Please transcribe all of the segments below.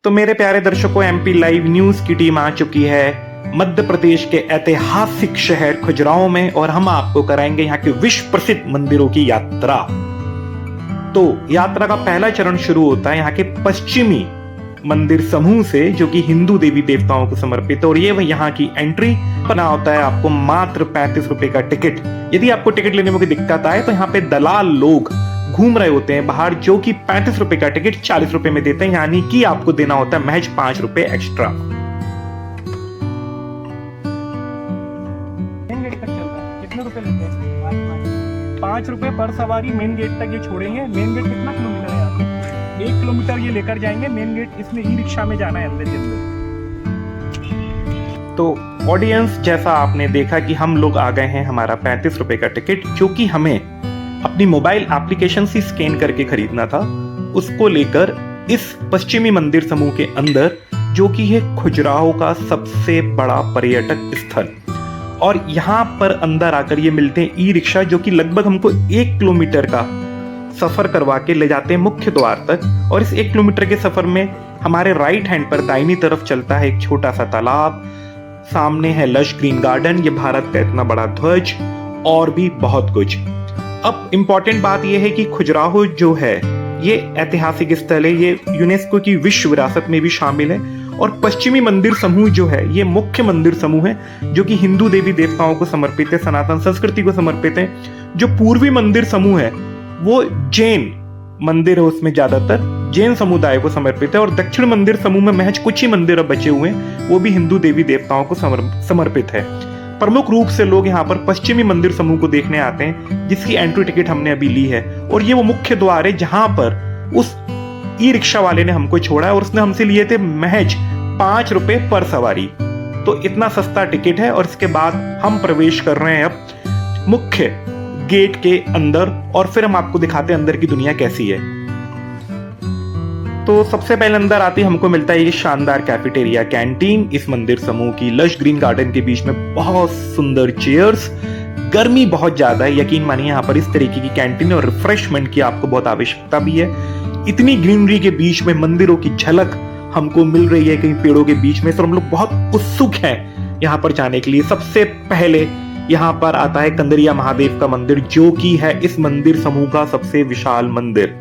तो मेरे प्यारे दर्शकों, एमपी लाइव न्यूज की टीम आ चुकी है मध्य प्रदेश के ऐतिहासिक शहर खजुराहो में और हम आपको कराएंगे यहाँ के विश्व प्रसिद्ध मंदिरों की यात्रा। तो यात्रा का पहला चरण शुरू होता है यहाँ के पश्चिमी मंदिर समूह से, जो कि हिंदू देवी देवताओं को समर्पित है। और ये यहाँ की एंट्री बना होता है आपको मात्र 35 रुपए का टिकट। यदि आपको टिकट लेने में कोई दिक्कत आए तो यहाँ पे दलाल लोग घूम रहे होते हैं बाहर, जो कि 35 रुपए का टिकट 40 रुपए में देते हैं, यानी कि आपको देना होता है महज 5 रुपए एक्स्ट्रा। मेन गेट तक चल रहा है, कितने रुपए लेते हैं? 5 रुपए पर सवारी मेन गेट तक ये छोड़ेंगे। मेन गेट कितना किलोमीटर है यहाँ पे? 1 किलोमीटर ये लेकर जाएंगे। मेन गेट इसमें ई रिक्शा में जाना है अंदर के अंदर। तो ऑडियंस, जैसा आपने देखा कि हम लोग आ गए हैं हमारा 35 रुपए का टिकट, जो कि हमें अपनी मोबाइल एप्लीकेशन से स्कैन करके खरीदना था, उसको लेकर इस पश्चिमी मंदिर समूह के अंदर, जो कि है खजुराहो का सबसे बड़ा पर्यटक स्थल। और यहाँ पर अंदर आकर ये मिलते हैं ई रिक्शा, जो कि लगभग हमको 1 किलोमीटर का सफर करवा के ले जाते हैं मुख्य द्वार तक। और इस 1 किलोमीटर के सफर में हमारे राइट हैंड पर दाहिनी तरफ चलता है एक छोटा सा तालाब, सामने है लश ग्रीन गार्डन, ये भारत का इतना बड़ा ध्वज और भी बहुत कुछ। अब इंपॉर्टेंट बात यह है कि खजुराहो जो है ये ऐतिहासिक स्थल है, ये यूनेस्को की विश्व विरासत में भी शामिल है। और पश्चिमी मंदिर समूह जो है ये मुख्य मंदिर समूह है, जो कि हिंदू देवी देवताओं को समर्पित है, सनातन संस्कृति को समर्पित है। जो पूर्वी मंदिर समूह है वो जैन मंदिर है, उसमें ज्यादातर जैन समुदाय को समर्पित है। और दक्षिण मंदिर समूह में महज कुछ ही मंदिर अब बचे हुए हैं, वो भी हिंदू देवी देवताओं को समर्पित है। प्रमुख रूप से लोग यहाँ पर पश्चिमी मंदिर समूह को देखने आते हैं, जिसकी एंट्री टिकट हमने अभी ली है। और ये वो मुख्य द्वार है जहां पर उस ई रिक्शा वाले ने हमको छोड़ा है, और उसने हमसे लिए थे महज 5 रुपए पर सवारी। तो इतना सस्ता टिकट है। और इसके बाद हम प्रवेश कर रहे हैं अब मुख्य गेट के अंदर, और फिर हम आपको दिखाते हैं अंदर की दुनिया कैसी है। तो सबसे पहले अंदर आते हमको मिलता है ये शानदार कैफेटेरिया कैंटीन इस मंदिर समूह की। लश ग्रीन गार्डन के बीच में बहुत सुंदर चेयर्स। गर्मी बहुत ज्यादा है, यकीन मानिए यहाँ पर इस तरीके की कैंटीन और रिफ्रेशमेंट की आपको बहुत आवश्यकता भी है। इतनी ग्रीनरी के बीच में मंदिरों की झलक हमको मिल रही है कहीं पेड़ों के बीच में, तो हम लोग बहुत उत्सुक हैं यहाँ पर जाने के लिए। सबसे पहले यहाँ पर आता है कंदरिया महादेव का मंदिर, जो कि है इस मंदिर समूह का सबसे विशाल मंदिर।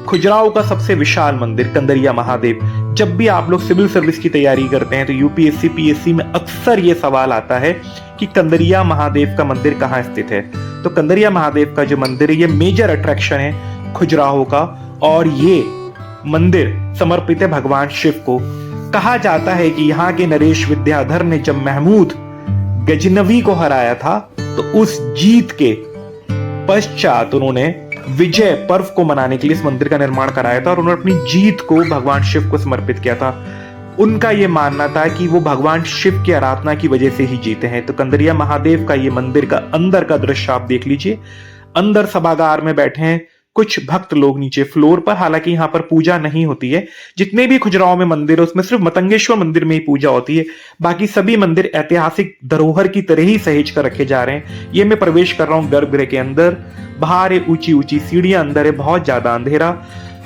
खजुराहो का सबसे विशाल मंदिर कंदरिया महादेव। जब भी आप लोग सिविल सर्विस की तैयारी करते हैं तो यूपीएससी पीएससी में अक्सर ये सवाल आता है कि कंदरिया महादेव का मंदिर कहाँ स्थित है। तो कंदरिया महादेव का जो मंदिर है ये मेजर अट्रैक्शन है खजुराहो का, और ये मंदिर समर्पित है भगवान शिव को। कहा जाता है कि यहाँ के नरेश विद्याधर ने जब महमूद गजनवी को हराया था, तो उस जीत के पश्चात उन्होंने विजय पर्व को मनाने के लिए इस मंदिर का निर्माण कराया था, और उन्होंने अपनी जीत को भगवान शिव को समर्पित किया था। उनका यह मानना था कि वो भगवान शिव की आराधना की वजह से ही जीते हैं। तो कंदरिया महादेव का ये मंदिर का अंदर का दृश्य आप देख लीजिए। अंदर सभागार में बैठे हैं कुछ भक्त लोग नीचे फ्लोर पर। हालांकि यहाँ पर पूजा नहीं होती है। जितने भी खजुराहो में मंदिर है उसमें सिर्फ मतंगेश्वर मंदिर में ही पूजा होती है, बाकी सभी मंदिर ऐतिहासिक धरोहर की तरह ही सहेज कर रखे जा रहे हैं। ये मैं प्रवेश कर रहा हूँ गर्भगृह के अंदर। बाहर है ऊंची ऊंची सीढ़ियां, अंदर है बहुत ज्यादा अंधेरा।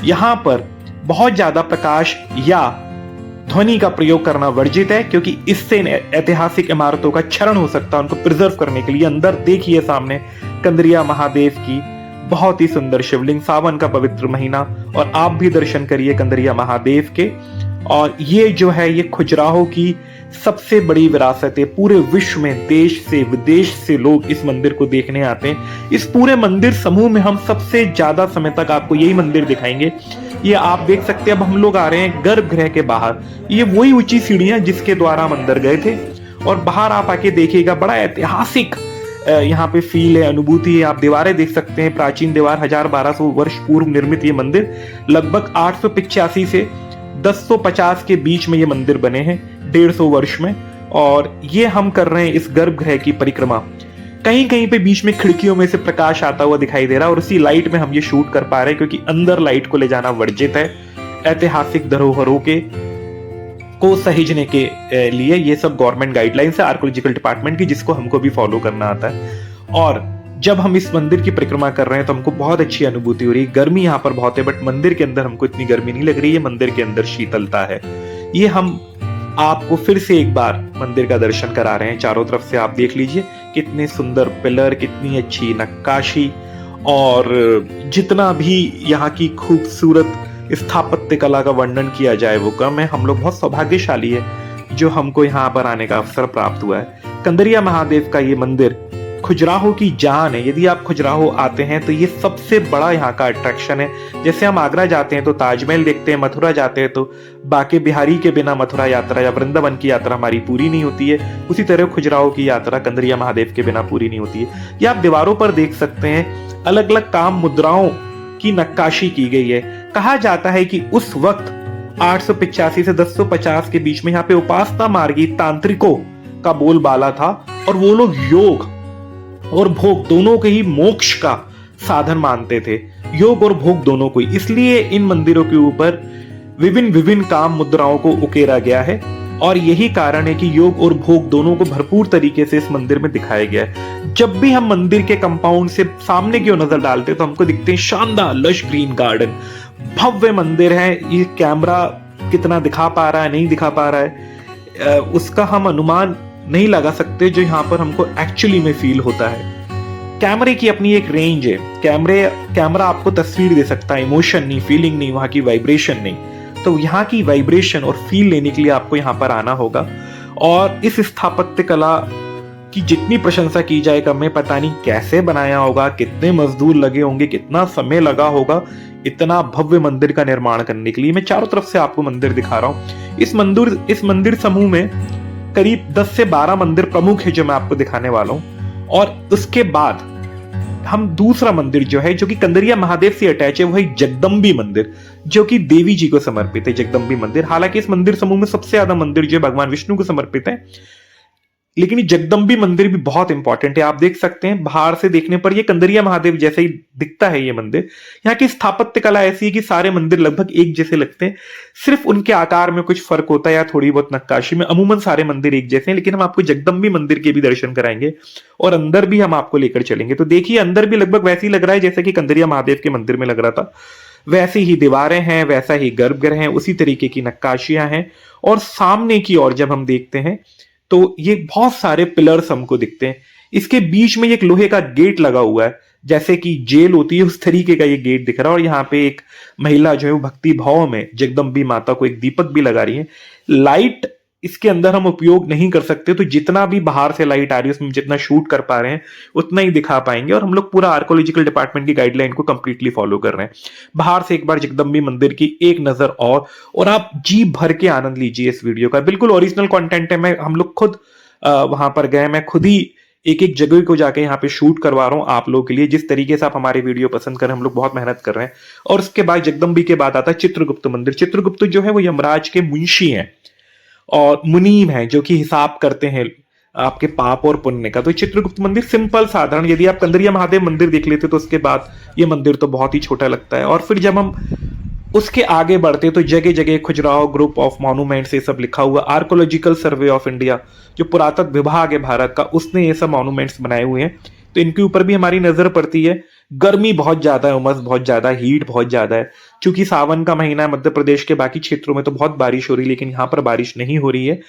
यहाँ पर बहुत ज्यादा प्रकाश या ध्वनि का प्रयोग करना वर्जित है, क्योंकि इससे ऐतिहासिक इमारतों का क्षरण हो सकता है। उनको प्रिजर्व करने के लिए अंदर देखिए सामने कंदरिया महादेव की बहुत ही सुंदर शिवलिंग, सावन का पवित्र महीना, और आप भी दर्शन करिए कंदरिया महादेव के। और ये जो है ये खजुराहो की सबसे बड़ी विरासत है। पूरे विश्व में देश से विदेश से लोग इस मंदिर को देखने आते हैं। इस पूरे मंदिर समूह में हम सबसे ज्यादा समय तक आपको यही मंदिर दिखाएंगे। ये आप देख सकते हैं। अब हम लोग आ रहे हैं गर्भगृह के बाहर। ये वही ऊंची सीढ़ियां जिसके द्वारा हम अंदर गए थे, और बाहर आप आके देखिएगा बड़ा ऐतिहासिक यहाँ पे फील है, अनुभूति है। आप दीवारें देख सकते हैं, प्राचीन दीवार, 1000-1200 वर्ष पूर्व निर्मित ये मंदिर। लगभग 885 से 1050 के बीच में ये मंदिर बने हैं, 150 वर्ष में। और ये हम कर रहे हैं इस गर्भगृह की परिक्रमा। कहीं कहीं पे बीच में खिड़कियों में से प्रकाश आता हुआ दिखाई दे रहा है, और उसी लाइट में हम ये शूट कर पा रहे हैं, क्योंकि अंदर लाइट को ले जाना वर्जित है ऐतिहासिक धरोहरों को सहेजने के लिए। ये सब गवर्नमेंट गाइडलाइंस है आर्कियोलॉजिकल डिपार्टमेंट की, जिसको हमको भी फॉलो करना आता है। और जब हम इस मंदिर की परिक्रमा कर रहे हैं तो हमको बहुत अच्छी अनुभूति हो रही है। गर्मी यहाँ पर बहुत है, बट मंदिर के अंदर हमको इतनी गर्मी नहीं लग रही है। मंदिर के अंदर शीतलता है। ये हम आपको फिर से एक बार मंदिर का दर्शन करा रहे हैं। चारों तरफ से आप देख लीजिए कितने सुंदर पिलर, कितनी अच्छी नक्काशी, और जितना भी यहाँ की खूबसूरत स्थापत्य कला का वर्णन किया जाए वो कम है। हम लोग बहुत सौभाग्यशाली है जो हमको यहाँ पर आने का अवसर प्राप्त हुआ है। कंदरिया महादेव का ये मंदिर खजुराहो की जान है। यदि आप खजुराहो आते हैं तो ये सबसे बड़ा यहाँ का अट्रैक्शन है। जैसे हम आगरा जाते हैं तो ताजमहल देखते हैं, मथुरा जाते हैं तो बाके बिहारी के बिना मथुरा यात्रा या वृंदावन की यात्रा हमारी पूरी नहीं होती है, उसी तरह खजुराहो की यात्रा कंदरिया महादेव के बिना पूरी नहीं होती है। ये आप दीवारों पर देख सकते हैं, अलग अलग काम मुद्राओं की नक्काशी की गई है। कहा जाता है कि उस वक्त 885 से 1050 के बीच में यहाँ पे उपासना मार्गी तांत्रिकों का बोलबाला था, और वो लोग योग और भोग दोनों के ही मोक्ष का साधन मानते थे, योग और भोग दोनों को। इसलिए इन मंदिरों के ऊपर विभिन्न विभिन्न काम मुद्राओं को उकेरा गया है, और यही कारण है कि योग और भोग दोनों को भरपूर तरीके से इस मंदिर में दिखाया गया है। जब भी हम मंदिर के कंपाउंड से सामने की ओर नजर डालते हैं तो हमको दिखते हैं शानदार लश ग्रीन गार्डन, भव्य मंदिर है। ये कैमरा कितना दिखा पा रहा है, नहीं दिखा पा रहा है, उसका हम अनुमान नहीं लगा सकते जो यहाँ पर हमको एक्चुअली में फील होता है। कैमरे की अपनी एक रेंज है। कैमरा आपको तस्वीर दे सकता है, इमोशन नहीं, फीलिंग नहीं, वहां की वाइब्रेशन नहीं। तो यहाँ की वाइब्रेशन और फील लेने के लिए आपको यहाँ पर आना होगा। और इस स्थापत्य कला की जितनी प्रशंसा की जाए कम है। पता नहीं कैसे बनाया होगा, कितने मजदूर लगे होंगे, कितना समय लगा होगा इतना भव्य मंदिर का निर्माण करने के लिए। मैं चारों तरफ से आपको मंदिर दिखा रहा हूँ। इस मंदिर समूह में करीब 10 से 12 मंदिर प्रमुख है जो मैं आपको दिखाने वाला हूं। और उसके बाद हम दूसरा मंदिर जो है, जो कि कंदरिया महादेव से अटैच है, वो है जगदम्बी मंदिर, जो कि देवी जी को समर्पित है। जगदम्बी मंदिर, हालांकि इस मंदिर समूह में सबसे ज्यादा मंदिर जो है भगवान विष्णु को समर्पित है, लेकिन ये जगदम्बी मंदिर भी बहुत इंपॉर्टेंट है। आप देख सकते हैं बाहर से देखने पर ये कंदरिया महादेव जैसे ही दिखता है ये मंदिर। यहाँ की स्थापत्य कला ऐसी है कि सारे मंदिर लगभग एक जैसे लगते हैं, सिर्फ उनके आकार में कुछ फर्क होता है या थोड़ी बहुत नक्काशी में। अमूमन सारे मंदिर एक जैसे हैं, लेकिन हम आपको जगदम्बी मंदिर के भी दर्शन कराएंगे और अंदर भी हम आपको लेकर चलेंगे। तो देखिए अंदर भी लगभग वैसे ही लग रहा है जैसे कि कंदरिया महादेव के मंदिर में लग रहा था। वैसे ही दीवारें हैं, वैसा ही गर्भगृह है, उसी तरीके की नक्काशियां हैं। और सामने की ओर जब हम देखते हैं तो ये बहुत सारे पिलर्स हमको दिखते हैं। इसके बीच में एक लोहे का गेट लगा हुआ है, जैसे कि जेल होती है उस तरीके का ये गेट दिख रहा है। और यहाँ पे एक महिला जो है वो भक्ति भाव में जगदम्बी माता को एक दीपक भी लगा रही है। लाइट इसके अंदर हम उपयोग नहीं कर सकते, तो जितना भी बाहर से लाइट आ रही है उसमें जितना शूट कर पा रहे हैं उतना ही दिखा पाएंगे। और हम लोग पूरा आर्कोलॉजिकल डिपार्टमेंट की गाइडलाइन को कंप्लीटली फॉलो कर रहे हैं। बाहर से एक बार जगदम्बी मंदिर की एक नजर और आप जी भर के आनंद लीजिए इस वीडियो का। बिल्कुल ओरिजिनल कंटेंट है। हम लोग खुद वहां पर गए, मैं खुद ही एक एक जगह को जाके यहाँ पे शूट करवा रहा हूँ आप लोगों के लिए। जिस तरीके से आप हमारे वीडियो पसंद करें, हम लोग बहुत मेहनत कर रहे हैं। और उसके बाद जगदम्बी के बाद आता है चित्रगुप्त मंदिर। चित्रगुप्त जो है वो यमराज के मुंशी हैं और मुनीम हैं, जो कि हिसाब करते हैं आपके पाप और पुण्य का। तो चित्रगुप्त मंदिर सिंपल साधारण, यदि आप कंदरिया महादेव मंदिर देख लेते तो उसके बाद ये मंदिर तो बहुत ही छोटा लगता है। और फिर जब हम उसके आगे बढ़ते तो जगह जगह खजुराहो ग्रुप ऑफ मॉन्यूमेंट्स ये सब लिखा हुआ। आर्कोलॉजिकल सर्वे ऑफ इंडिया जो पुरातत्व विभाग है भारत का, उसने ये सब मॉन्यूमेंट्स बनाए हुए हैं, तो इनके ऊपर भी हमारी नजर पड़ती है। गर्मी बहुत ज्यादा है, उमस बहुत ज्यादा, हीट बहुत ज्यादा है। क्योंकि सावन का महीना है, मध्य प्रदेश के बाकी क्षेत्रों में तो बहुत बारिश हो रही है, लेकिन यहाँ पर बारिश नहीं हो रही है।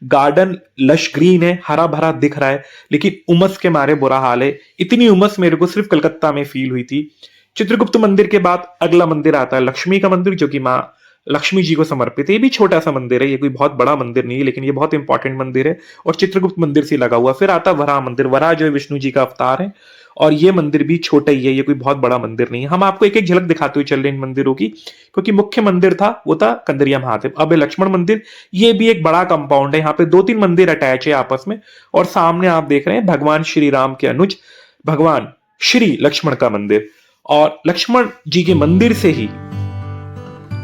गार्डन लश ग्रीन है, हरा भरा दिख रहा है, लेकिन उमस के मारे बुरा हाल है। इतनी उमस मेरे को सिर्फ कलकत्ता में फील हुई थी। चित्रगुप्त मंदिर के बाद अगला मंदिर आता है लक्ष्मी का मंदिर, जो कि माँ लक्ष्मी जी को समर्पित है। ये भी छोटा सा मंदिर है, ये कोई बहुत बड़ा मंदिर नहीं है, लेकिन ये बहुत इंपॉर्टेंट मंदिर है और चित्रगुप्त मंदिर से लगा हुआ। फिर आता वराह मंदिर। वराह जो है विष्णु जी का अवतार है और ये मंदिर भी छोटा ही है, ये कोई बहुत बड़ा मंदिर नहीं है। हम आपको एक एक झलक दिखाते हुए चल रहे इन मंदिरों की, क्योंकि मुख्य मंदिर था वो था कंदरिया महादेव। अब है लक्ष्मण मंदिर। ये भी एक बड़ा कंपाउंड है, यहाँ पे 2-3 मंदिर अटैच है आपस में। और सामने आप देख रहे हैं भगवान श्री राम के अनुज भगवान श्री लक्ष्मण का मंदिर। और लक्ष्मण जी के मंदिर से ही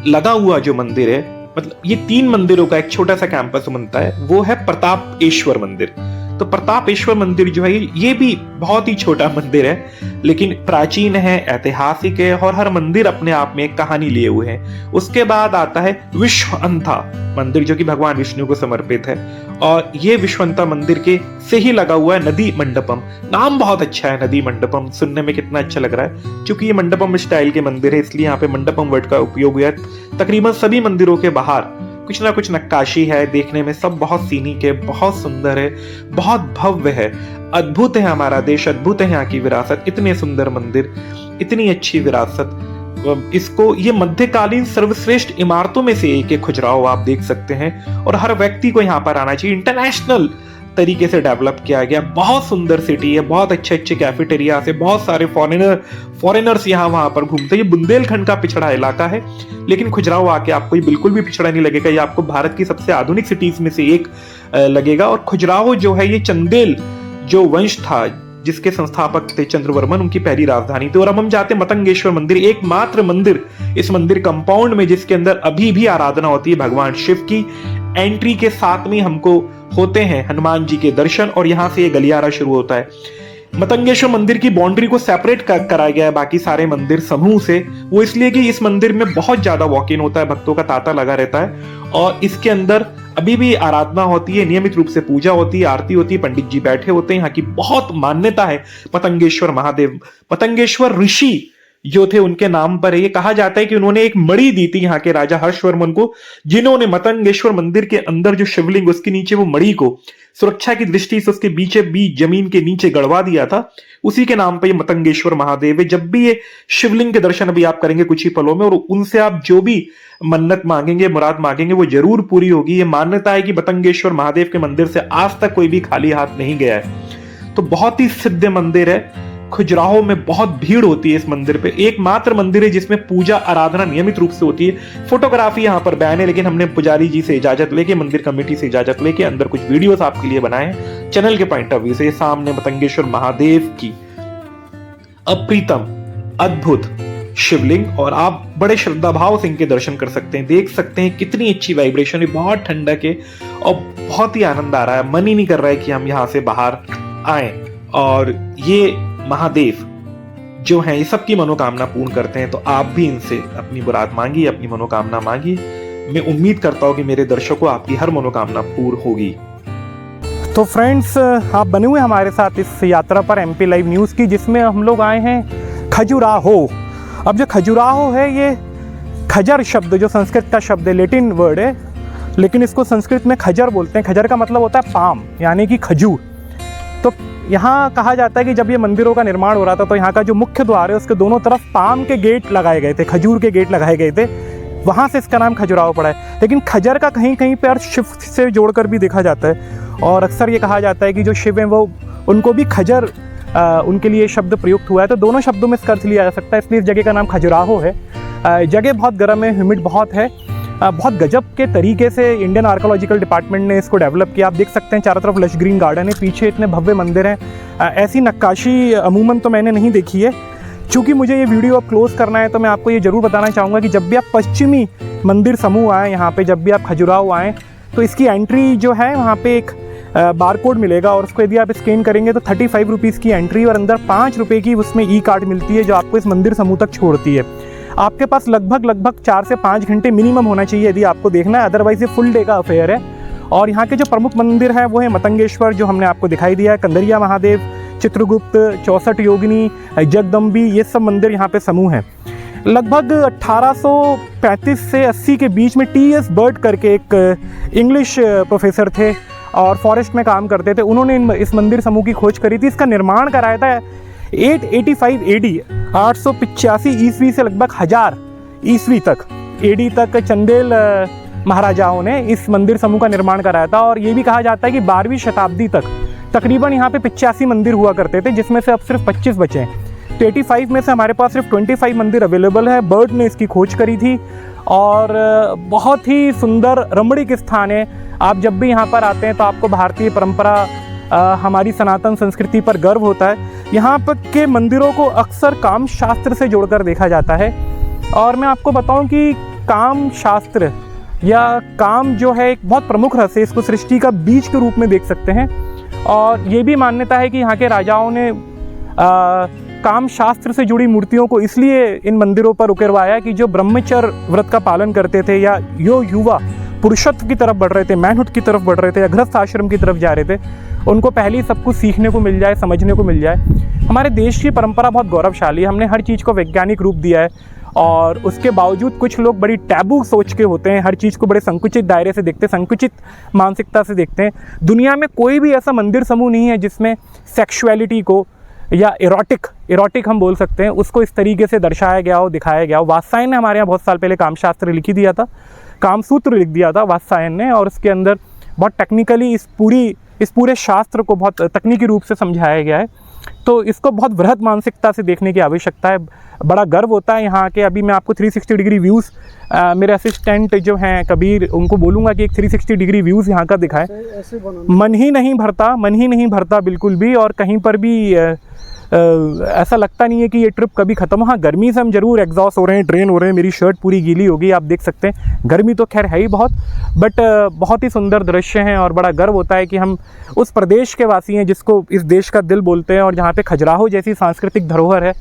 लगा हुआ जो मंदिर है, मतलब ये 3 मंदिरों का एक छोटा सा कैंपस बनता है, वो है प्रतापेश्वर मंदिर। तो प्रतापेश्वर मंदिर जो है ये भी बहुत ही छोटा मंदिर है, लेकिन प्राचीन है, ऐतिहासिक है और हर मंदिर अपने आप में एक कहानी लिए हुए है। उसके बाद आता है विश्वअंता मंदिर जो कि भगवान विष्णु को समर्पित है, और ये विश्वअंता मंदिर के से ही लगा हुआ है नदी मंडपम। नाम बहुत अच्छा है, नदी मंडपम, सुनने में कितना अच्छा लग रहा है। क्योंकि ये मंडपम स्टाइल के मंदिर है, इसलिए यहाँ पे मंडपम वर्ड का उपयोग हुआ है। तकरीबन सभी मंदिरों के बाहर कुछ ना कुछ नक्काशी है, देखने में सब बहुत सीनिक है, बहुत सुंदर है, बहुत भव्य है। अद्भुत है हमारा देश, अद्भुत है यहाँ की विरासत। इतने सुंदर मंदिर, इतनी अच्छी विरासत, इसको ये मध्यकालीन सर्वश्रेष्ठ इमारतों में से एक है खजुराहो, आप देख सकते हैं। और हर व्यक्ति को यहाँ पर आना चाहिए। इंटरनेशनल तरीके से डेवलप किया गया, बहुत सुंदर सिटी है, बहुत अच्छे अच्छे कैफेटेरिया से बहुत सारे फॉरेनर्स यहाँ वहां पर घूमते हैं। ये बुंदेलखंड का पिछड़ा इलाका है, लेकिन खजुराहो आके आपको ये बिल्कुल भी पिछड़ा नहीं लगेगा। ये आपको भारत की सबसे आधुनिक सिटीज में से एक लगेगा। और खजुराहो जो है ये चंदेल जो वंश था जिसके संस्थापक थे चंद्रवर्मन, उनकी पहली राजधानी थी। और अब हम जाते हैं मतंगेश्वर मंदिर, एकमात्र मंदिर इस मंदिर कंपाउंड में जिसके अंदर अभी भी आराधना होती है भगवान शिव की। एंट्री के साथ में हमको होते हैं हनुमान जी के दर्शन, और यहाँ से ये गलियारा शुरू होता है। मतंगेश्वर मंदिर की बाउंड्री को सेपरेट कराया गया है बाकी सारे मंदिर समूह से, वो इसलिए कि इस मंदिर में बहुत ज्यादा वॉक इन होता है, भक्तों का तांता लगा रहता है। और इसके अंदर अभी भी आराधना होती है, नियमित रूप से पूजा होती है, आरती होती है, पंडित जी बैठे होते हैं। यहाँ की बहुत मान्यता है मतंगेश्वर महादेव, मतंगेश्वर ऋषि जो थे उनके नाम पर है। ये कहा जाता है कि उन्होंने एक मणि दी थी यहाँ के राजा हर्षवर्मन को, जिन्होंने मतंगेश्वर मंदिर के अंदर जो शिवलिंग उसके नीचे वो मणि को सुरक्षा की दृष्टि से उसके बीच जमीन के नीचे गड़वा दिया था। उसी के नाम पर ये मतंगेश्वर महादेव है। जब भी ये शिवलिंग के दर्शन अभी आप करेंगे कुछ ही पलों में, और उनसे आप जो भी मन्नत मांगेंगे, मुराद मांगेंगे, वो जरूर पूरी होगी। ये मान्यता है कि मतंगेश्वर महादेव के मंदिर से आज तक कोई भी खाली हाथ नहीं गया है। तो बहुत ही सिद्ध मंदिर है। खजुराहो में बहुत भीड़ होती है इस मंदिर पे। एकमात्र मंदिर है जिसमें पूजा आराधना नियमित रूप से होती है। फोटोग्राफी यहाँ पर बैन है, लेकिन हमने पुजारी जी से इजाजत लेके, मंदिर कमेटी से इजाजत लेके अंदर कुछ वीडियोस आपके लिए बनाए हैं चैनल के पॉइंट ऑफ व्यू से। सामने मतंगेश्वर महादेव की अप्रीतम अद्भुत शिवलिंग, और आप बड़े श्रद्धा भाव से इनके दर्शन कर सकते हैं। देख सकते हैं कितनी अच्छी वाइब्रेशन है, बहुत ठंडक है और बहुत ही आनंद आ रहा है। मन ही नहीं कर रहा है कि हम यहाँ से बाहर आए। और ये महादेव जो है ये सबकी मनोकामना पूर्ण करते हैं, तो आप भी इनसे अपनी मुराद मांगिए, अपनी मनोकामना मांगिए। मैं उम्मीद करता हूं कि मेरे दर्शकों आपकी हर मनोकामना पूर्ण होगी। तो फ्रेंड्स, आप बने हुए हमारे साथ इस यात्रा पर MP लाइव न्यूज़ की, जिसमें हम लोग आए हैं खजुराहो। अब जो खजुराहो है ये खजर शब्द जो संस्कृत का शब्द है, लेटिन वर्ड है, लेकिन इसको संस्कृत में खजर बोलते हैं। खजर का मतलब होता है पाम, यानी कि खजूर। तो यहाँ कहा जाता है कि जब ये मंदिरों का निर्माण हो रहा था तो यहाँ का जो मुख्य द्वार है उसके दोनों तरफ पाम के गेट लगाए गए थे, खजूर के गेट लगाए गए थे। वहाँ से इसका नाम खजुराहो पड़ा है। लेकिन खजर का कहीं कहीं पर अर्थ शिव से जोड़कर भी देखा जाता है, और अक्सर ये कहा जाता है कि जो शिव हैं वो उनको भी खजर उनके लिए शब्द प्रयुक्त हुआ है। तो दोनों शब्दों में इसका अर्थ लिया जा सकता है, इसलिए इस जगह का नाम खजुराहो है। जगह बहुत गर्म है, ह्यूमिड बहुत है। बहुत गजब के तरीके से इंडियन आर्कोलॉजिकल डिपार्टमेंट ने इसको डेवलप किया। आप देख सकते हैं चारों तरफ लश ग्रीन गार्डन है, पीछे इतने भव्य मंदिर हैं। ऐसी नक्काशी अमूमन तो मैंने नहीं देखी है। चूँकि मुझे ये वीडियो अब क्लोज़ करना है तो मैं आपको ये ज़रूर बताना चाहूँगा कि जब भी आप पश्चिमी मंदिर समूह आएँ यहाँ पे, जब भी आप खजुराहो आएँ, तो इसकी एंट्री जो है वहाँ पे एक बारकोड मिलेगा, और उसको यदि आप स्कैन करेंगे तो 35 रुपीज़ की एंट्री और अंदर 5 रुपये की उसमें ई कार्ड मिलती है, जो आपको इस मंदिर समूह तक छोड़ती है। आपके पास लगभग 4 से 5 घंटे मिनिमम होना चाहिए यदि आपको देखना है, अदरवाइज ये फुल डे का अफेयर है। और यहाँ के जो प्रमुख मंदिर हैं वो है मतंगेश्वर, जो हमने आपको दिखाई दिया है, कंदरिया महादेव, चित्रगुप्त, 64 योगिनी, जगदम्बी, ये सब मंदिर यहाँ पे समूह हैं। लगभग 1835 से 80 के बीच में T.S. बर्ड करके एक इंग्लिश प्रोफेसर थे और फॉरेस्ट में काम करते थे, उन्होंने इस मंदिर समूह की खोज करी थी। इसका निर्माण कराया था 885 AD 885 ईस्वी से लगभग 1000 ईस्वी तक AD तक चंदेल महाराजाओं ने इस मंदिर समूह का निर्माण कराया था। और ये भी कहा जाता है कि 12वीं शताब्दी तक तकरीबन यहाँ पे 85 मंदिर हुआ करते थे, जिसमें से अब सिर्फ 25 बचे हैं। तो 85 में से हमारे पास सिर्फ 25 मंदिर अवेलेबल है। बर्ड ने इसकी खोज करी थी और बहुत ही सुंदर रमणीक स्थान है। आप जब भी यहाँ पर आते हैं तो आपको भारतीय परंपरा, हमारी सनातन संस्कृति पर गर्व होता है। यहाँ पर के मंदिरों को अक्सर काम शास्त्र से जोड़कर देखा जाता है। और मैं आपको बताऊं कि काम शास्त्र या काम जो है एक बहुत प्रमुख रस है, इसको सृष्टि का बीज के रूप में देख सकते हैं। और ये भी मान्यता है कि यहाँ के राजाओं ने काम शास्त्र से जुड़ी मूर्तियों को इसलिए इन मंदिरों पर उकेरवाया कि जो ब्रह्मचर्य व्रत का पालन करते थे या जो युवा पुरुषत्व की तरफ बढ़ रहे थे, मैनहुड की तरफ बढ़ रहे थे या गृहस्थ आश्रम की तरफ जा रहे थे, उनको पहले ही सब कुछ सीखने को मिल जाए, समझने को मिल जाए। हमारे देश की परंपरा बहुत गौरवशाली है, हमने हर चीज़ को वैज्ञानिक रूप दिया है और उसके बावजूद कुछ लोग बड़ी टैबू सोच के होते हैं, हर चीज़ को बड़े संकुचित दायरे से देखते हैं, संकुचित मानसिकता से देखते हैं। दुनिया में कोई भी ऐसा मंदिर समूह नहीं है जिसमें सेक्सुअलिटी को या इरोटिक हम बोल सकते हैं उसको इस तरीके से दर्शाया गया हो, दिखाया गया हो। वात्सायन ने हमारे यहाँ बहुत साल पहले कामशास्त्र लिख ही दिया था, कामसूत्र लिख दिया था वात्सायन ने, और उसके अंदर बहुत टेक्निकली इस पूरे शास्त्र को बहुत तकनीकी रूप से समझाया गया है। तो इसको बहुत बृहद मानसिकता से देखने की आवश्यकता है। बड़ा गर्व होता है यहाँ के। अभी मैं आपको 360 डिग्री व्यूज़ मेरे असिस्टेंट जो हैं कबीर, उनको बोलूँगा कि एक 360 डिग्री व्यूज़ यहाँ का दिखाएं। मन ही नहीं भरता बिल्कुल भी, और कहीं पर भी ऐसा लगता नहीं है कि ये ट्रिप कभी ख़त्म हो। हाँ, गर्मी से हम जरूर एग्जॉस्ट हो रहे हैं, ड्रेन हो रहे हैं, मेरी शर्ट पूरी गीली होगी, आप देख सकते हैं। गर्मी तो खैर है ही बहुत, बट बहुत ही सुंदर दृश्य हैं और बड़ा गर्व होता है कि हम उस प्रदेश के वासी हैं जिसको इस देश का दिल बोलते हैं, और जहाँ पे खजुराहो जैसी सांस्कृतिक धरोहर है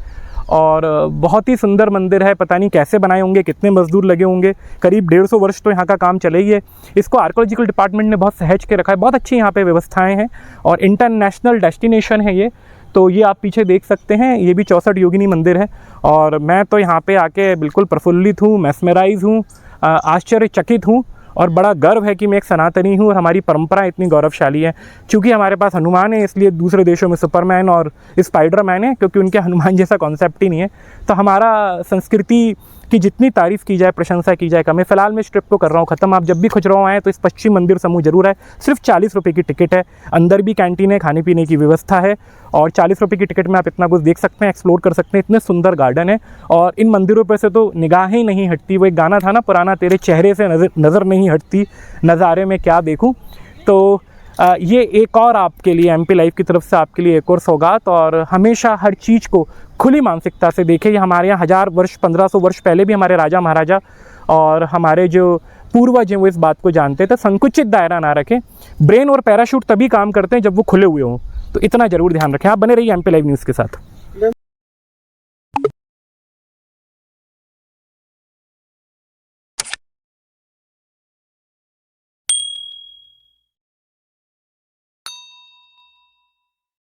और बहुत ही सुंदर मंदिर है। पता नहीं कैसे बनाए होंगे, कितने मजदूर लगे होंगे, करीब 150 वर्ष तो यहाँ का काम चले ही है। इसको आर्कोलॉजिकल डिपार्टमेंट ने बहुत सहज के रखा है, बहुत अच्छी यहाँ पे व्यवस्थाएं हैं और इंटरनेशनल डेस्टिनेशन है ये। तो ये आप पीछे देख सकते हैं, ये भी 64 योगिनी मंदिर है और मैं तो यहाँ पे आके बिल्कुल प्रफुल्लित हूँ, मैस्मराइज हूँ, आश्चर्यचकित हूँ और बड़ा गर्व है कि मैं एक सनातनी हूँ और हमारी परंपरा इतनी गौरवशाली है। चूँकि हमारे पास हनुमान है इसलिए दूसरे देशों में सुपरमैन और स्पाइडरमैन है, क्योंकि उनके हनुमान जैसा कॉन्सेप्ट ही नहीं है। तो हमारा संस्कृति की जितनी तारीफ़ की जाए, प्रशंसा की जाए कम है। फिलहाल मैं इस ट्रिप को कर रहा हूँ ख़त्म। आप जब भी खजुराहो आएँ तो इस पश्चिम मंदिर समूह जरूर आए। सिर्फ 40 रुपये की टिकट है, अंदर भी कैंटीन है, खाने पीने की व्यवस्था है और 40 रुपये की टिकट में आप इतना कुछ देख सकते हैं, एक्सप्लोर कर सकते हैं। इतने सुंदर गार्डन है और इन मंदिरों पर से तो निगाहें नहीं हटती। वो एक गाना था ना पुराना, तेरे चेहरे से नज़र नहीं हटती, नज़ारे में क्या देखूँ। तो ये एक और आपके लिए MP लाइव की तरफ से आपके लिए एक और सौगात। और हमेशा हर चीज़ को खुली मानसिकता से देखें। ये हमारे यहाँ 1000 वर्ष 1500 वर्ष पहले भी हमारे राजा महाराजा और हमारे जो पूर्वज हैं वो इस बात को जानते थे। संकुचित दायरा ना रखें। ब्रेन और पैराशूट तभी काम करते हैं जब वो खुले हुए हों, तो इतना ज़रूर ध्यान रखें। आप बने रहिए MP लाइव न्यूज़ के साथ।